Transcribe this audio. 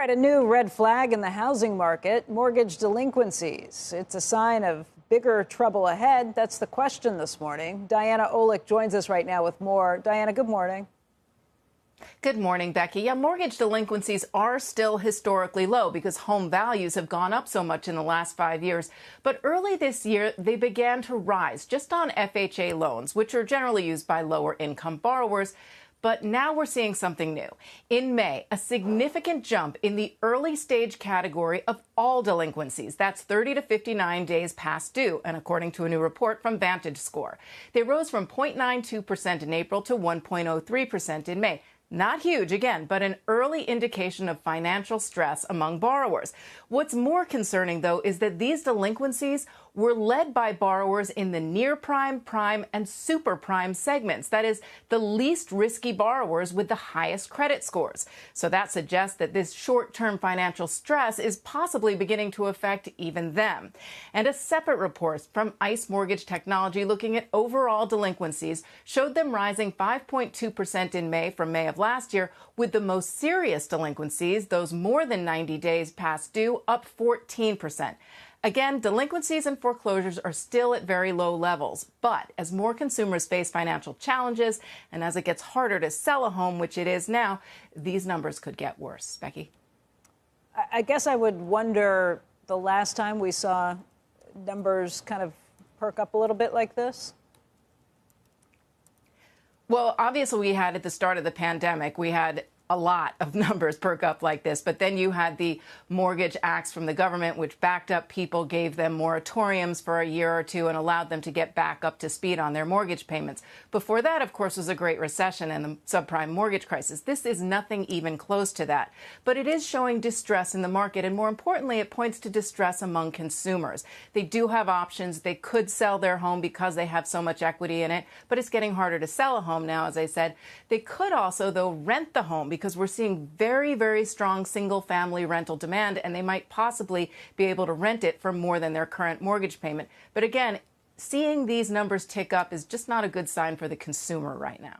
All right, a new red flag in the housing market, mortgage delinquencies. It's a sign of bigger trouble ahead. That's the question this morning. Diana Olick joins us right now with more. Diana, good morning. Good morning, Becky. Yeah, mortgage delinquencies are still historically low because home values have gone up so much in the last 5 years. But early this year, they began to rise just on FHA loans, which are generally used by lower income borrowers. But now we're seeing something new. In May, a significant jump in the early stage category of all delinquencies. That's 30 to 59 days past due, and according to a new report from VantageScore. They rose from 0.92% in April to 1.03% in May. Not huge, again, but an early indication of financial stress among borrowers. What's more concerning, though, is that these delinquencies were led by borrowers in the near prime, prime, and super prime segments. That is, the least risky borrowers with the highest credit scores. So that suggests that this short-term financial stress is possibly beginning to affect even them. And a separate report from ICE Mortgage Technology looking at overall delinquencies showed them rising 5.2% in May from May of last year, with the most serious delinquencies, those more than 90 days past due, up 14%. Again, delinquencies and foreclosures are still at very low levels. But as more consumers face financial challenges and as it gets harder to sell a home, which it is now, these numbers could get worse. Becky? I guess I would wonder the last time we saw numbers kind of perk up a little bit like this. Well, obviously, we had at the start of the pandemic, we had a lot of numbers perk up like this. But then you had the mortgage acts from the government, which backed up people, gave them moratoriums for a year or two and allowed them to get back up to speed on their mortgage payments. Before that, of course, was a Great Recession and the subprime mortgage crisis. This is nothing even close to that. But it is showing distress in the market. And more importantly, it points to distress among consumers. They do have options. They could sell their home because they have so much equity in it. But it's getting harder to sell a home now, as I said. They could also, though, rent the home because we're seeing very, very strong single-family rental demand, and they might possibly be able to rent it for more than their current mortgage payment. But again, seeing these numbers tick up is just not a good sign for the consumer right now.